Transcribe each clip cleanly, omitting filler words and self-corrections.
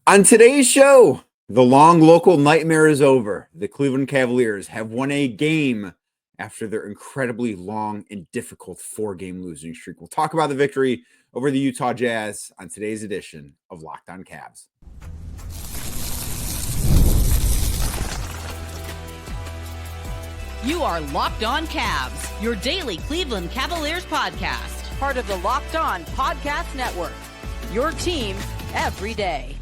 On today's show, the long local nightmare is over. The Cleveland Cavaliers have won a game after their incredibly long and difficult four-game losing streak. We'll talk about the victory over the Utah Jazz on today's edition of Locked On Cavs. You are Locked On Cavs, your daily Cleveland Cavaliers podcast. Part of the Locked On Podcast Network, your team every day.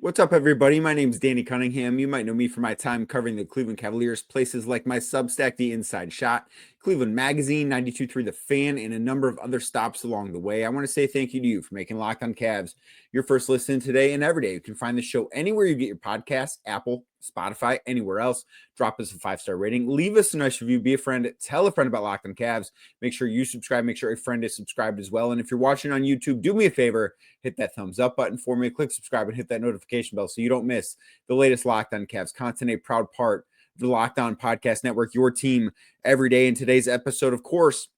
What's up, everybody? My name is Danny Cunningham. You might know me from my time covering the Cleveland Cavaliers, places like my Substack, The Inside Shot, Cleveland Magazine, 92.3 The Fan, and a number of other stops along the way. I want to say thank you to you for making Locked On Cavs your first listen today and every day. You can find the show anywhere you get your podcasts, Apple, Spotify, anywhere else. Drop us a 5-star rating. Leave us a nice review. Be a friend. Tell a friend about Locked On Cavs. Make sure you subscribe. Make sure a friend is subscribed as well. And if you're watching on YouTube, do me a favor. Hit that thumbs up button for me. Click subscribe and hit that notification bell so you don't miss the latest Locked On Cavs content. A proud part of the Locked On Podcast Network, your team every day. In today's episode, of course,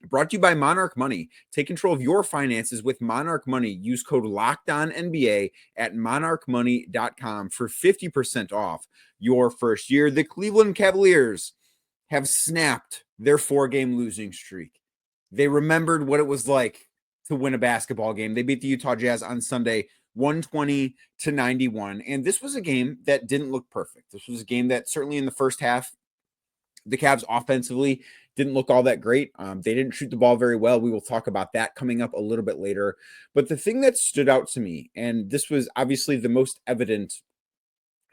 brought to you by Monarch Money. Take control of your finances with Monarch Money. Use code LOCKEDONNBA at monarchmoney.com for 50% off your first year. The Cleveland Cavaliers have snapped their four-game losing streak. They remembered what it was like to win a basketball game. They beat the Utah Jazz on Sunday 120-91. And this was a game that didn't look perfect. This was a game that certainly in the first half, the Cavs offensively didn't look all that great. They didn't shoot the ball very well. We will talk about that coming up a little bit later. But the thing that stood out to me, and this was obviously the most evident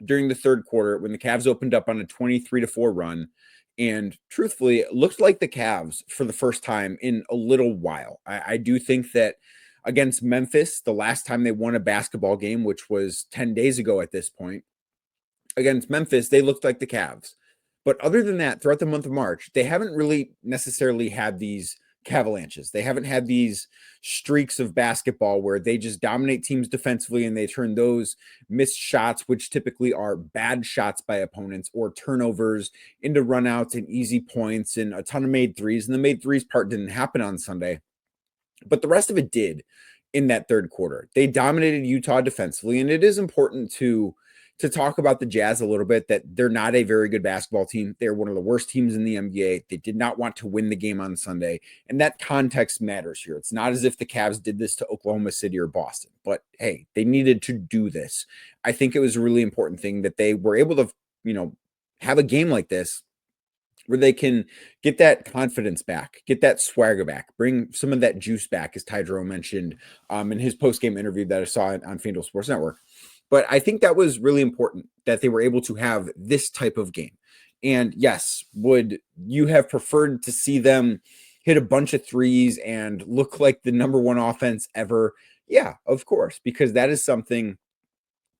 during the third quarter when the Cavs opened up on a 23-4 run, and truthfully, it looked like the Cavs for the first time in a little while. I do think that against Memphis, the last time they won a basketball game, which was 10 days ago at this point, against Memphis, they looked like the Cavs. But other than that, throughout the month of March, they haven't really necessarily had these CAVALANCHEs. They haven't had these streaks of basketball where they just dominate teams defensively and they turn those missed shots, which typically are bad shots by opponents, or turnovers into runouts and easy points and a ton of made threes. And the made threes part didn't happen on Sunday, but the rest of it did in that third quarter. They dominated Utah defensively, and it is important to talk about the Jazz a little bit, that they're not a very good basketball team. They're one of the worst teams in the NBA. They did not want to win the game on Sunday, and that context matters here. It's not as if the Cavs did this to Oklahoma City or Boston, but hey, they needed to do this. I think it was a really important thing that they were able to, have a game like this where they can get that confidence back, get that swagger back, bring some of that juice back, as Ty Jerome mentioned in his post-game interview that I saw on FanDuel Sports Network. But I think that was really important that they were able to have this type of game. And yes, would you have preferred to see them hit a bunch of threes and look like the number one offense ever? Yeah, of course, because that is something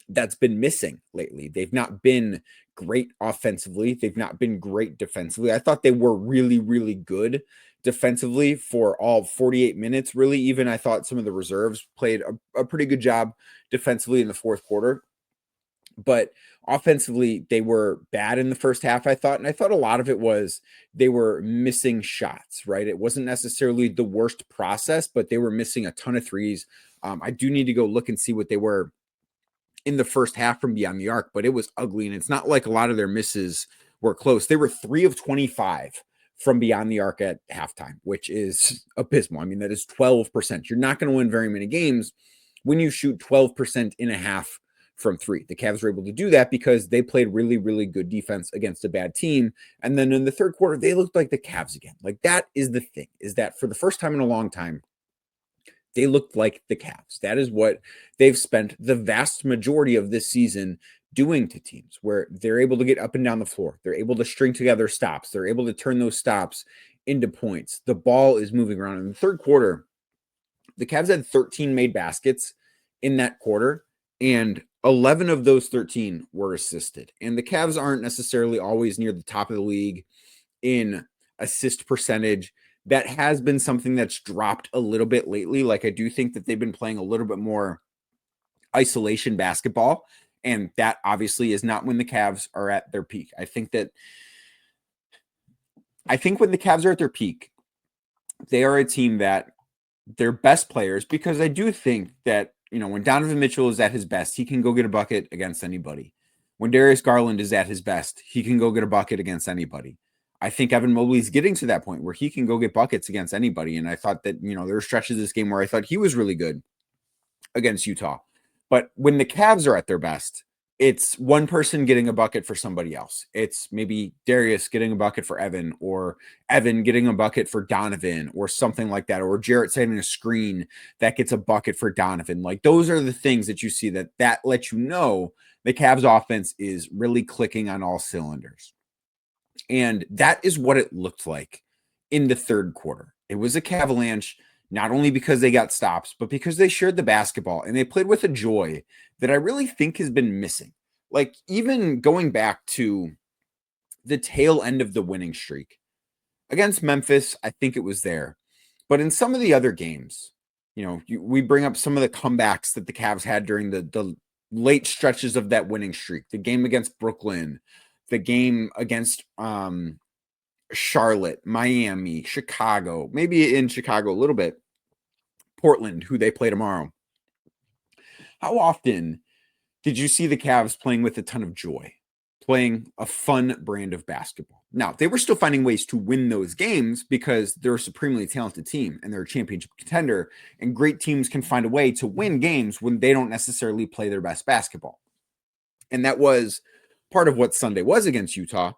that's been missing lately. They've not been great offensively. They've not been great defensively. I thought they were really, really good defensively for all 48 minutes. Really, even I thought some of the reserves played a pretty good job defensively in the fourth quarter. But offensively, they were bad in the first half, I thought. And I thought a lot of it was they were missing shots, right? It wasn't necessarily the worst process, but they were missing a ton of threes. I do need to go look and see what they were in the first half from beyond the arc, but it was ugly. And it's not like a lot of their misses were close. They were 3 of 25 from beyond the arc at halftime, which is abysmal. I mean, that is 12%. You're not going to win very many games when you shoot 12% in a half from three. The Cavs were able to do that because they played really, really good defense against a bad team. And then in the third quarter, they looked like the Cavs again. Like, that is the thing, is that for the first time in a long time, they looked like the Cavs. That is what they've spent the vast majority of this season doing to teams, where they're able to get up and down the floor. They're able to string together stops. They're able to turn those stops into points. The ball is moving around. In the third quarter, the Cavs had 13 made baskets in that quarter, and 11 of those 13 were assisted. And the Cavs aren't necessarily always near the top of the league in assist percentage. That has been something that's dropped a little bit lately. Like, I do think that they've been playing a little bit more isolation basketball, and that obviously is not when the Cavs are at their peak. I think when the Cavs are at their peak, they are a team that their best players, because I do think that, when Donovan Mitchell is at his best, he can go get a bucket against anybody. When Darius Garland is at his best, he can go get a bucket against anybody. I think Evan Mobley is getting to that point where he can go get buckets against anybody. And I thought that, there were stretches of this game where I thought he was really good against Utah. But when the Cavs are at their best, it's one person getting a bucket for somebody else. It's maybe Darius getting a bucket for Evan, or Evan getting a bucket for Donovan, or something like that, or Jarrett setting a screen that gets a bucket for Donovan. Like, those are the things that you see that let you know the Cavs offense is really clicking on all cylinders. And that is what it looked like in the third quarter. It was a Cavalanche, not only because they got stops, but because they shared the basketball and they played with a joy that I really think has been missing. Like, even going back to the tail end of the winning streak against Memphis, I think it was there. But in some of the other games, we bring up some of the comebacks that the Cavs had during the late stretches of that winning streak, the game against Brooklyn, the game against Charlotte, Miami, Chicago, maybe in Chicago a little bit, Portland, who they play tomorrow. How often did you see the Cavs playing with a ton of joy, playing a fun brand of basketball? Now, they were still finding ways to win those games because they're a supremely talented team and they're a championship contender, and great teams can find a way to win games when they don't necessarily play their best basketball. And that was part of what Sunday was against Utah,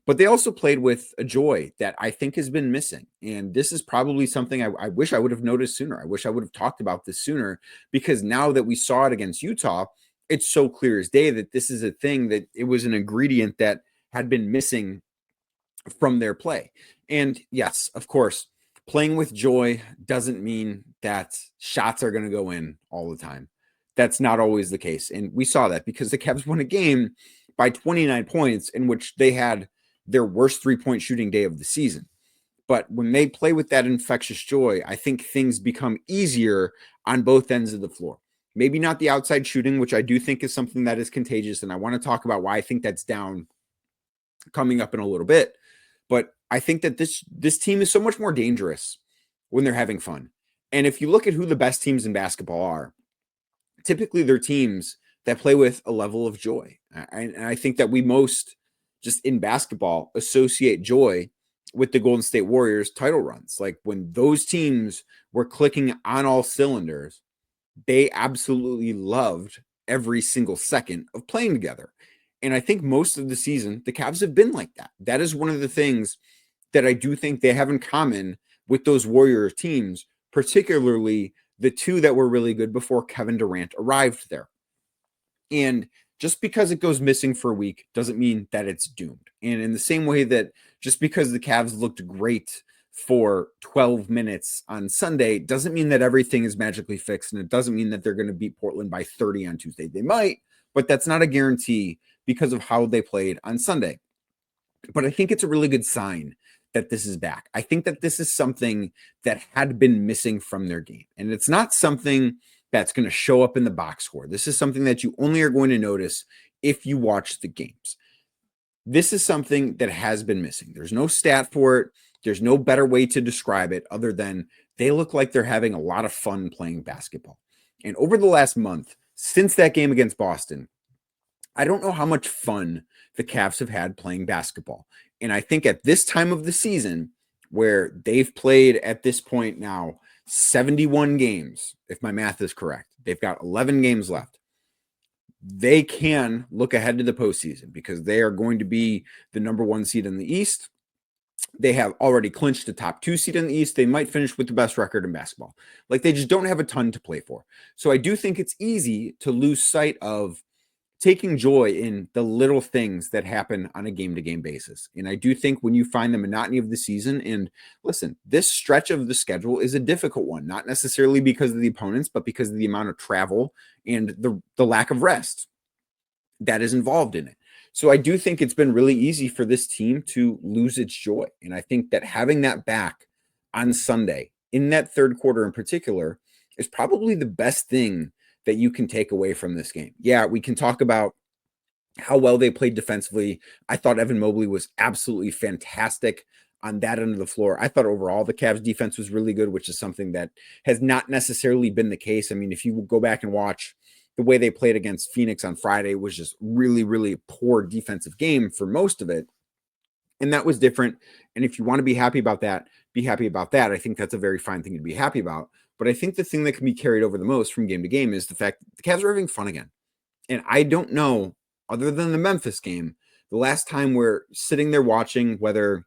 but they also played with a joy that I think has been missing. And this is probably something I wish I would have noticed sooner. I wish I would have talked about this sooner, because now that we saw it against Utah, it's so clear as day that this is a thing, that it was an ingredient that had been missing from their play. And yes, of course, playing with joy doesn't mean that shots are going to go in all the time. That's not always the case. And we saw that because the Cavs won a game by 29 points in which they had their worst three-point shooting day of the season. But when they play with that infectious joy, I think things become easier on both ends of the floor. Maybe not the outside shooting, which I do think is something that is contagious. And I want to talk about why I think that's down coming up in a little bit. But I think that this team is so much more dangerous when they're having fun. And if you look at who the best teams in basketball are, typically they're teams that play with a level of joy. And I think that we most, just in basketball, associate joy with the Golden State Warriors title runs. Like, when those teams were clicking on all cylinders, they absolutely loved every single second of playing together. And I think most of the season, the Cavs have been like that. That is one of the things that I do think they have in common with those Warriors teams, particularly the two that were really good before Kevin Durant arrived there. And just because it goes missing for a week doesn't mean that it's doomed. And in the same way that just because the Cavs looked great for 12 minutes on Sunday doesn't mean that everything is magically fixed, and it doesn't mean that they're going to beat Portland by 30 on Tuesday. They might, but that's not a guarantee because of how they played on Sunday. But I think it's a really good sign that this is back. I think that this is something that had been missing from their game, and it's not something that's going to show up in the box score. This is something that you only are going to notice if you watch the games. This is something that has been missing. There's no stat for it. There's no better way to describe it other than they look like they're having a lot of fun playing basketball. And over the last month, since that game against Boston, I don't know how much fun the Cavs have had playing basketball. And I think at this time of the season, where they've played at this point now 71 games, if my math is correct, they've got 11 games left. They can look ahead to the postseason because they are going to be the number one seed in the East. They have already clinched the top 2 seed in the East. They might finish with the best record in basketball. Like, they just don't have a ton to play for. So I do think it's easy to lose sight of taking joy in the little things that happen on a game-to-game basis. And I do think when you find the monotony of the season, and listen, this stretch of the schedule is a difficult one, not necessarily because of the opponents, but because of the amount of travel and the lack of rest that is involved in it. So I do think it's been really easy for this team to lose its joy. And I think that having that back on Sunday, in that third quarter in particular, is probably the best thing that you can take away from this game. Yeah, we can talk about how well they played defensively. I thought Evan Mobley was absolutely fantastic on that end of the floor. I thought overall the Cavs defense was really good, which is something that has not necessarily been the case. I mean, if you go back and watch the way they played against Phoenix on Friday, was just really, really poor defensive game for most of it. And that was different. And if you want to be happy about that, be happy about that. I think that's a very fine thing to be happy about. But I think the thing that can be carried over the most from game to game is the fact that the Cavs are having fun again. And I don't know, other than the Memphis game, the last time we're sitting there watching, whether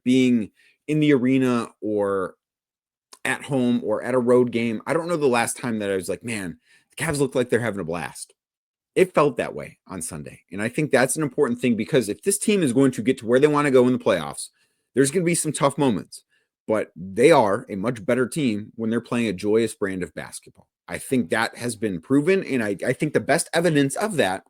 being in the arena or at home or at a road game, I don't know the last time that I was like, man, the Cavs look like they're having a blast. It felt that way on Sunday. And I think that's an important thing, because if this team is going to get to where they want to go in the playoffs, there's going to be some tough moments, but they are a much better team when they're playing a joyous brand of basketball. I think that has been proven. And I think the best evidence of that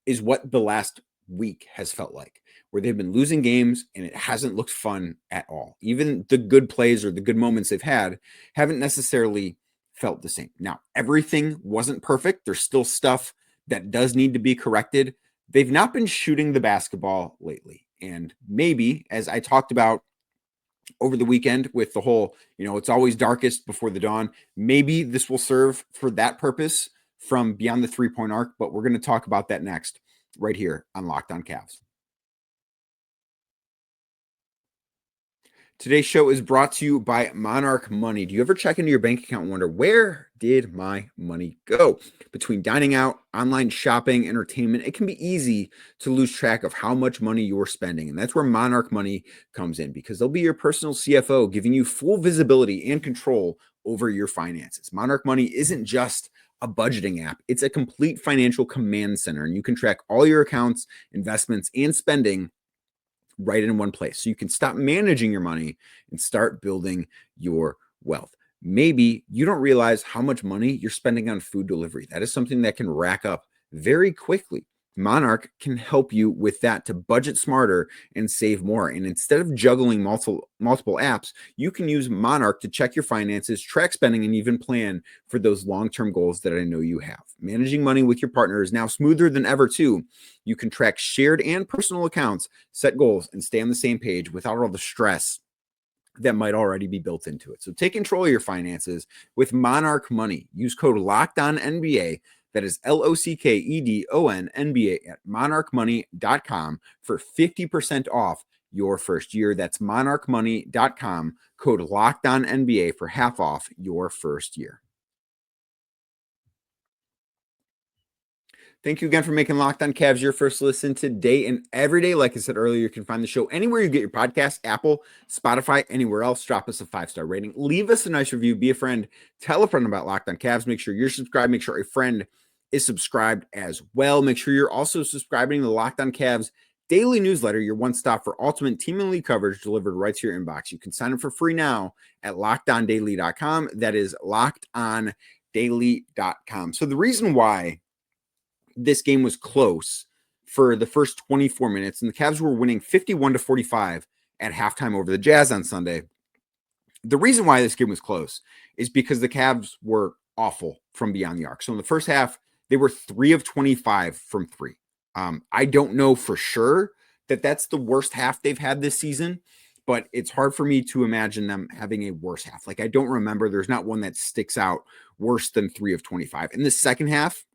is what the last week has felt like, where they've been losing games and it hasn't looked fun at all. Even the good plays or the good moments they've had haven't necessarily felt the same. Now, everything wasn't perfect. There's still stuff that does need to be corrected. They've not been shooting the basketball lately. And maybe, as I talked about over the weekend with the whole, it's always darkest before the dawn, maybe this will serve for that purpose from beyond the three-point arc, but we're going to talk about that next right here on Locked On Cavs. Today's show is brought to you by Monarch Money. Do you ever check into your bank account and wonder, where did my money go? Between dining out, online shopping, entertainment, it can be easy to lose track of how much money you're spending. And that's where Monarch Money comes in, because they'll be your personal CFO, giving you full visibility and control over your finances. Monarch Money isn't just a budgeting app. It's a complete financial command center, and you can track all your accounts, investments, and spending right in one place. So you can stop managing your money and start building your wealth. Maybe you don't realize how much money you're spending on food delivery. That is something that can rack up very quickly. Monarch can help you with that, to budget smarter and save more. And instead of juggling multiple apps, you can use Monarch to check your finances, track spending, and even plan for those long-term goals that I know you have. Managing money with your partner is now smoother than ever too. You can track shared and personal accounts, set goals, and stay on the same page without all the stress that might already be built into it. So take control of your finances with Monarch Money. Use code LOCKEDONNBA. That is LOCKEDON NBA at monarchmoney.com for 50% off your first year. That's monarchmoney.com, code LOCKEDONNBA for half off your first year. Thank you again for making Locked On Cavs your first listen today and every day. Like I said earlier, you can find the show anywhere you get your podcast, Apple, Spotify, anywhere else. Drop us a 5-star rating. Leave us a nice review. Be a friend. Tell a friend about Locked On Cavs. Make sure you're subscribed. Make sure a friend is subscribed as well. Make sure you're also subscribing to the Locked On Cavs daily newsletter, your one stop for ultimate team and league coverage delivered right to your inbox. You can sign up for free now at lockedondaily.com. That is lockedondaily.com. So the reason why this game was close for the first 24 minutes, and the Cavs were winning 51-45 at halftime over the Jazz on Sunday. The reason why this game was close is because the Cavs were awful from beyond the arc. So in the first half, they were 3 of 25 from three. I don't know for sure that that's the worst half they've had this season, but it's hard for me to imagine them having a worse half. Like, I don't remember. There's not one that sticks out worse than 3 of 25. In the second half,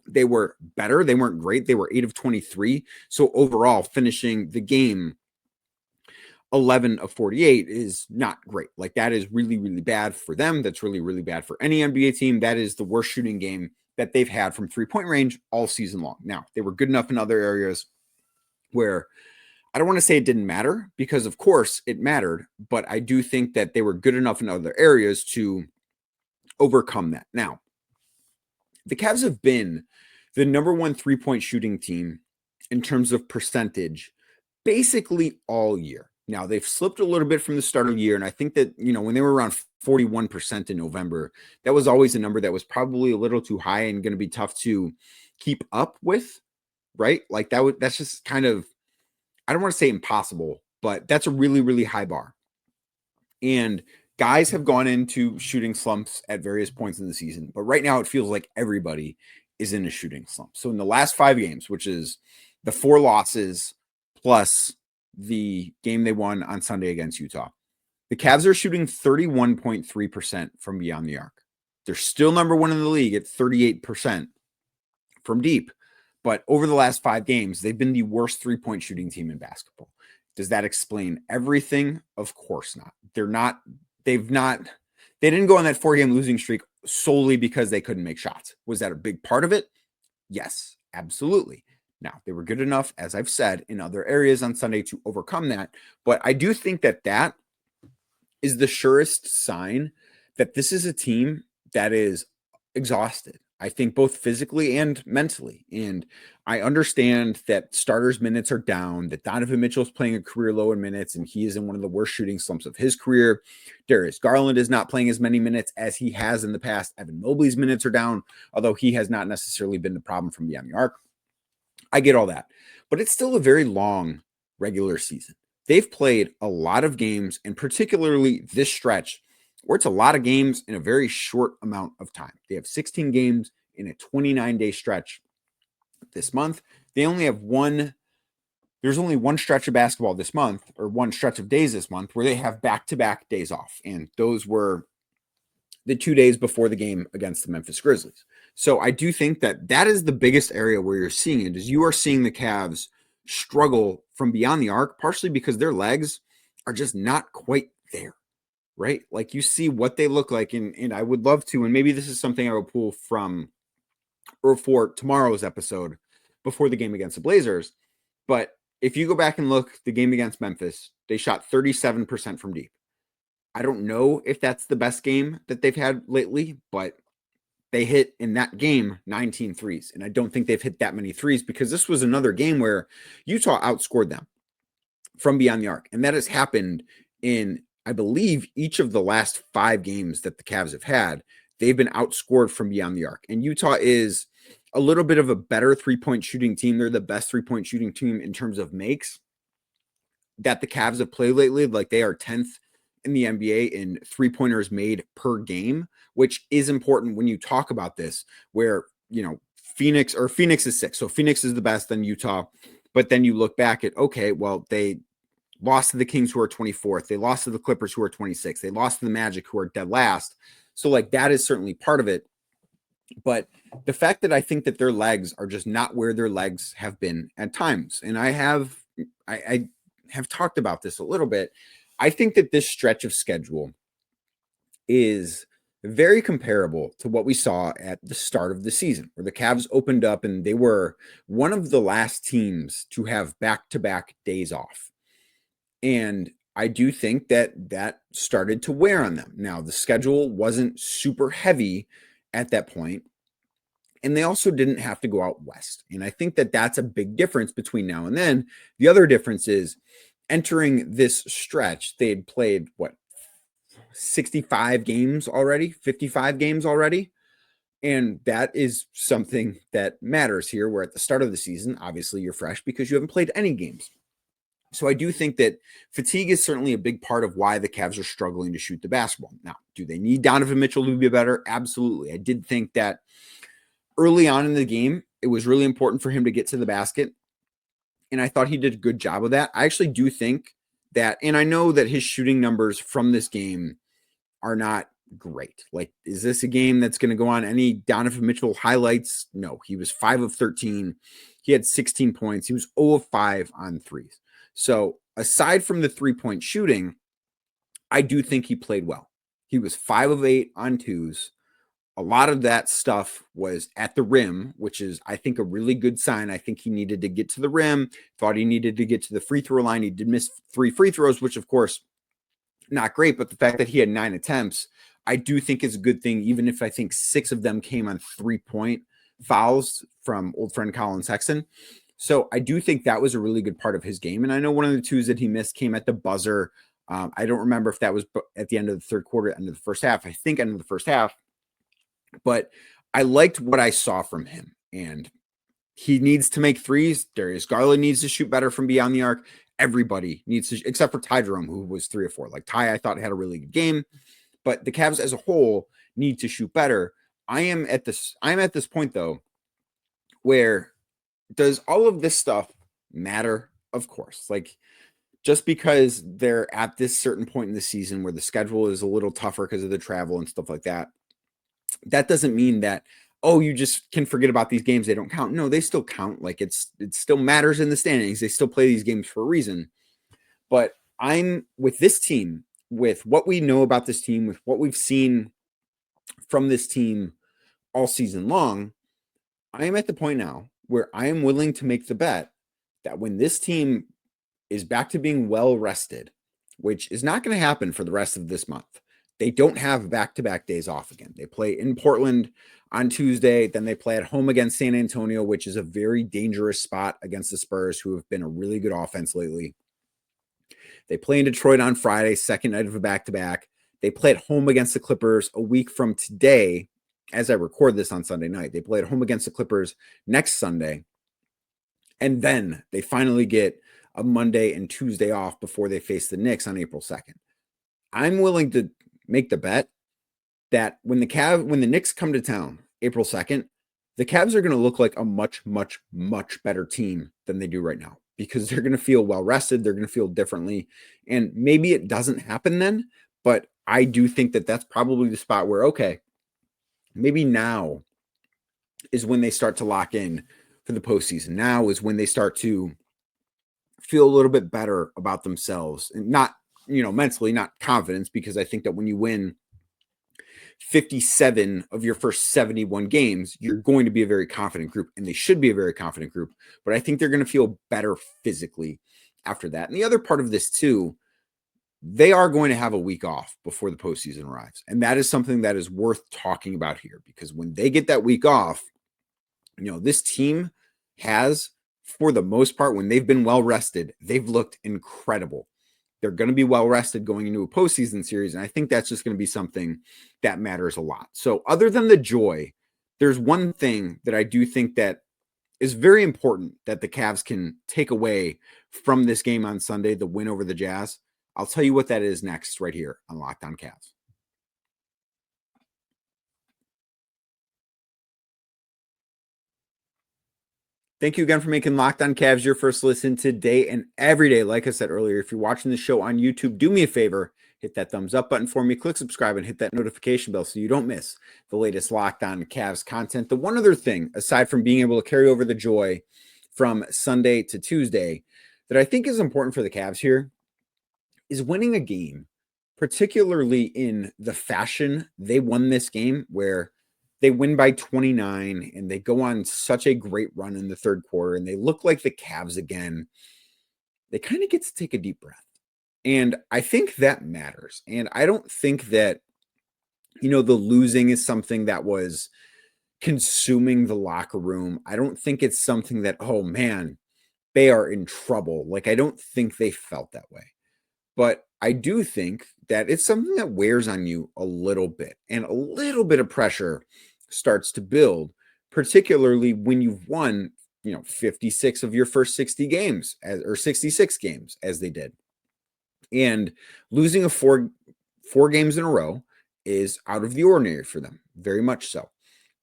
they were better. They weren't great. They were 8 of 23. So overall, finishing the game 11 of 48 is not great. Like, that is really, really bad for them. That's really, really bad for any NBA team. That is the worst shooting game that they've had from three-point range all season long. Now, they were good enough in other areas where I don't want to say it didn't matter, because of course it mattered, but I do think that they were good enough in other areas to overcome that. Now, the Cavs have been the number one three-point shooting team in terms of percentage basically all year. Now, they've slipped a little bit from the start of the year, and I think that, when they were around 41% in November, that was always a number that was probably a little too high and going to be tough to keep up with, right? Like, that's just kind of, I don't want to say impossible, but that's a really, really high bar. And guys have gone into shooting slumps at various points in the season, but right now it feels like everybody is in a shooting slump. So in the last 5 games, which is the 4 losses plus the game they won on Sunday against Utah. The Cavs are shooting 31.3% from beyond the arc. They're still number one in the league at 38% from deep. But over the last 5 games, they've been the worst three-point shooting team in basketball. Does that explain everything? Of course not. They didn't go on that 4-game losing streak solely because they couldn't make shots. Was that a big part of it? Yes, absolutely. Now, they were good enough, as I've said, in other areas on Sunday to overcome that. But I do think that is the surest sign that this is a team that is exhausted. I think both physically and mentally. And I understand that starters' minutes are down, that Donovan Mitchell is playing a career low in minutes, and he is in one of the worst shooting slumps of his career. Darius Garland is not playing as many minutes as he has in the past. Evan Mobley's minutes are down, although he has not necessarily been the problem from beyond the arc. I get all that. But it's still a very long regular season. They've played a lot of games, and particularly this stretch, where it's a lot of games in a very short amount of time. They have 16 games in a 29-day stretch this month. There's only one stretch of basketball this month, or one stretch of days this month, where they have back-to-back days off. And those were the 2 days before the game against the Memphis Grizzlies. So I do think that is the biggest area where you're seeing it, is you are seeing the Cavs struggle from beyond the arc, partially because their legs are just not quite there. Right? Like, you see what they look like. And I would love to, and maybe this is something I will pull from or for tomorrow's episode before the game against the Blazers. But if you go back and look the game against Memphis, they shot 37% from deep. I don't know if that's the best game that they've had lately, but they hit in that game 19 threes. And I don't think they've hit that many threes, because this was another game where Utah outscored them from beyond the arc. And that has happened in, I believe, each of the last 5 games that the Cavs have had. They've been outscored from beyond the arc. And Utah is a little bit of a better three-point shooting team. They're the best three-point shooting team in terms of makes that the Cavs have played lately. Like, they are 10th in the NBA in three-pointers made per game, which is important when you talk about this, where, Phoenix is 6th. So Phoenix is the best, then Utah. But then you look back at, okay, well, they lost to the Kings, who are 24th. They lost to the Clippers, who are 26th. They lost to the Magic, who are dead last. So, like, that is certainly part of it. But the fact that I think that their legs are just not where their legs have been at times. And I have talked about this a little bit. I think that this stretch of schedule is very comparable to what we saw at the start of the season, where the Cavs opened up and they were one of the last teams to have back-to-back days off. And I do think that started to wear on them. Now, the schedule wasn't super heavy at that point, and they also didn't have to go out west. And I think that that's a big difference between now and then. The other difference is, entering this stretch, they had played, 65 games already, 55 games already. And that is something that matters here, where at the start of the season, obviously you're fresh because you haven't played any games. So I do think that fatigue is certainly a big part of why the Cavs are struggling to shoot the basketball. Now, do they need Donovan Mitchell to be better? Absolutely. I did think that early on in the game, it was really important for him to get to the basket. And I thought he did a good job of that. I actually do think that, and I know that his shooting numbers from this game are not great. Like, is this a game that's going to go on any Donovan Mitchell highlights? No, he was 5 of 13. He had 16 points. He was 0 of 5 on threes. So aside from the 3-point shooting, I do think he played well. He was 5 of 8 on twos. A lot of that stuff was at the rim, which is, I think, a really good sign. I think he needed to get to the rim, thought he needed to get to the free throw line. He did miss 3 free throws, which, of course, not great. But the fact that he had 9 attempts, I do think is a good thing, even if I think 6 of them came on 3-point fouls from old friend Colin Sexton. So I do think that was a really good part of his game. And I know one of the twos that he missed came at the buzzer. I don't remember if that was at the end of the third quarter, end of the first half. I think end of the first half. But I liked what I saw from him. And he needs to make threes. Darius Garland needs to shoot better from beyond the arc. Everybody needs to, except for Ty Jerome, who was 3 or 4. Like, Ty, I thought had a really good game. But the Cavs as a whole need to shoot better. I'm at this point, though, where does all of this stuff matter? Of course. Like, just because they're at this certain point in the season where the schedule is a little tougher because of the travel and stuff like that, that doesn't mean that, oh, you just can forget about these games. They don't count. No, they still count. Like it still matters in the standings. They still play these games for a reason. But I'm with this team, with what we know about this team, with what we've seen from this team all season long, I am at the point now where I am willing to make the bet that when this team is back to being well rested, which is not going to happen for the rest of this month, they don't have back-to-back days off again. They play in Portland on Tuesday, then they play at home against San Antonio, which is a very dangerous spot against the Spurs, who have been a really good offense lately. They play in Detroit on Friday, second night of a back-to-back. They play at home against the Clippers a week from today, as I record this on Sunday night. They play at home against the Clippers next Sunday. And then they finally get a Monday and Tuesday off before they face the Knicks on April 2nd. I'm willing to make the bet that when the Knicks come to town April 2nd, the Cavs are going to look like a much, much, much better team than they do right now, because they're going to feel well rested. They're going to feel differently. And maybe it doesn't happen then, but I do think that that's probably the spot where, okay, maybe now is when they start to lock in for the postseason. Now is when they start to feel a little bit better about themselves, and not, mentally, not confidence, because I think that when you win 57 of your first 71 games, you're going to be a very confident group, and they should be a very confident group. But I think they're going to feel better physically after that. And the other part of this too, they are going to have a week off before the postseason arrives. And that is something that is worth talking about here, because when they get that week off, this team has, for the most part, when they've been well rested, they've looked incredible. They're going to be well rested going into a postseason series. And I think that's just going to be something that matters a lot. So other than the joy, there's one thing that I do think that is very important that the Cavs can take away from this game on Sunday, the win over the Jazz. I'll tell you what that is next, right here on Locked On Cavs. Thank you again for making Locked On Cavs your first listen today and every day. Like I said earlier, if you're watching the show on YouTube, do me a favor, hit that thumbs up button for me, click subscribe, and hit that notification bell so you don't miss the latest Locked On Cavs content. The one other thing, aside from being able to carry over the joy from Sunday to Tuesday, that I think is important for the Cavs here is winning a game, particularly in the fashion they won this game, where they win by 29 and they go on such a great run in the third quarter and they look like the Cavs again. They kind of get to take a deep breath. And I think that matters. And I don't think that, the losing is something that was consuming the locker room. I don't think it's something that, oh man, they are in trouble. Like, I don't think they felt that way. But I do think that it's something that wears on you a little bit, and a little bit of pressure starts to build, particularly when you've won, 56 of your first 60 games, or 66 games as they did. And losing a four games in a row is out of the ordinary for them, very much so.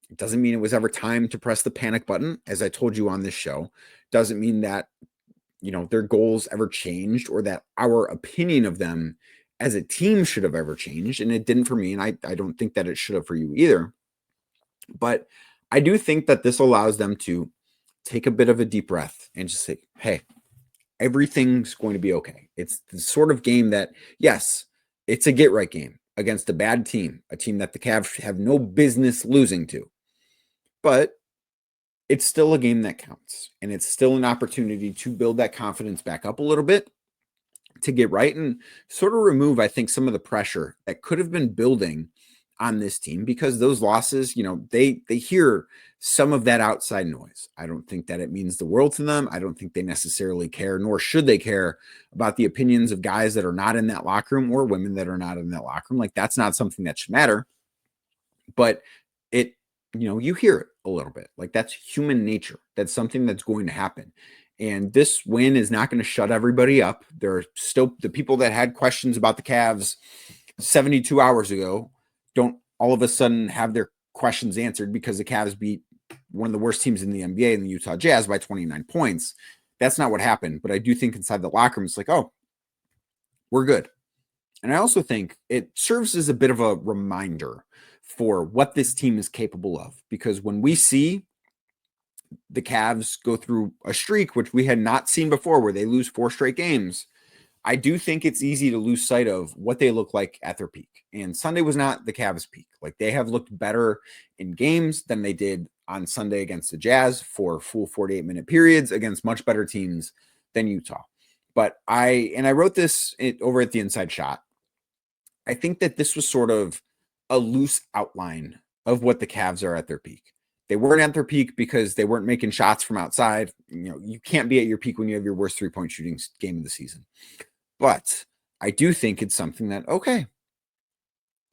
It doesn't mean it was ever time to press the panic button, as I told you on this show. Doesn't mean that their goals ever changed, or that our opinion of them as a team should have ever changed. And it didn't for me. And I don't think that it should have for you either. But I do think that this allows them to take a bit of a deep breath and just say, hey, everything's going to be okay. It's the sort of game that, yes, it's a get right game against a bad team, a team that the Cavs have no business losing to. But it's still a game that counts, and it's still an opportunity to build that confidence back up a little bit, to get right and sort of remove, I think, some of the pressure that could have been building on this team, because those losses, they hear some of that outside noise. I don't think that it means the world to them. I don't think they necessarily care, nor should they care, about the opinions of guys that are not in that locker room, or women that are not in that locker room. Like, that's not something that should matter. But you hear it a little bit. Like, that's human nature. That's something that's going to happen. And this win is not going to shut everybody up. There are still the people that had questions about the Cavs 72 hours ago don't all of a sudden have their questions answered because the Cavs beat one of the worst teams in the NBA, in the Utah Jazz, by 29 points. That's not what happened. But I do think inside the locker room, it's like, oh, we're good. And I also think it serves as a bit of a reminder for what this team is capable of, because when we see the Cavs go through a streak, which we had not seen before, where they lose 4 straight games, I do think it's easy to lose sight of what they look like at their peak. And Sunday was not the Cavs' peak. Like, they have looked better in games than they did on Sunday against the Jazz for full 48-minute periods against much better teams than Utah. But I wrote this over at the Inside Shot. I think that this was sort of a loose outline of what the Cavs are at their peak. They weren't at their peak because they weren't making shots from outside. You know, you can't be at your peak when you have your worst 3-point shooting game of the season. But I do think it's something that, okay,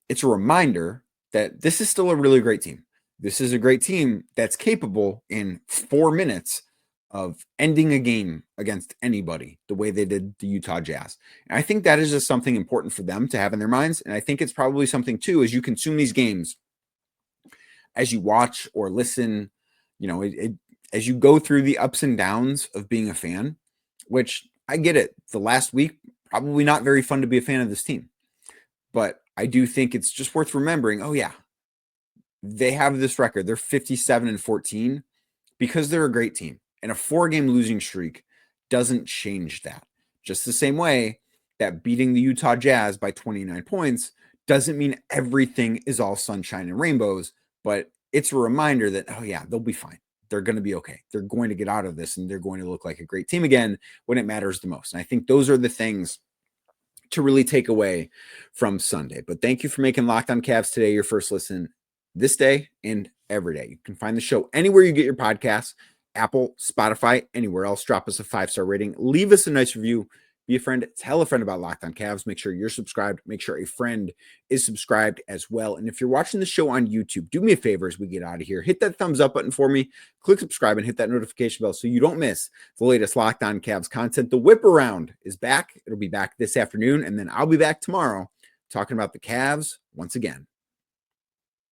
it's a reminder that this is still a really great team. This is a great team that's capable in 4 minutes of ending a game against anybody the way they did the Utah Jazz. And I think that is just something important for them to have in their minds. And I think it's probably something too, as you consume these games, as you watch or listen, you know, as you go through the ups and downs of being a fan, which I get it. The last week, probably not very fun to be a fan of this team. But I do think it's just worth remembering, oh yeah, they have this record. They're 57-14 because they're a great team. And a 4-game losing streak doesn't change that. Just the same way that beating the Utah Jazz by 29 points doesn't mean everything is all sunshine and rainbows, but it's a reminder that, oh yeah, they'll be fine. They're going to be okay. They're going to get out of this and they're going to look like a great team again when it matters the most. And I think those are the things to really take away from Sunday. But thank you for making Locked On Cavs today your first listen this day and every day. You can find the show anywhere you get your podcasts, Apple, Spotify, anywhere else. Drop us a 5-star rating. Leave us a nice review. Be a friend. Tell a friend about Locked On Cavs. Make sure you're subscribed. Make sure a friend is subscribed as well. And if you're watching the show on YouTube, do me a favor as we get out of here. Hit that thumbs up button for me. Click subscribe and hit that notification bell so you don't miss the latest Locked On Cavs content. The Whip Around is back. It'll be back this afternoon. And then I'll be back tomorrow talking about the Cavs once again.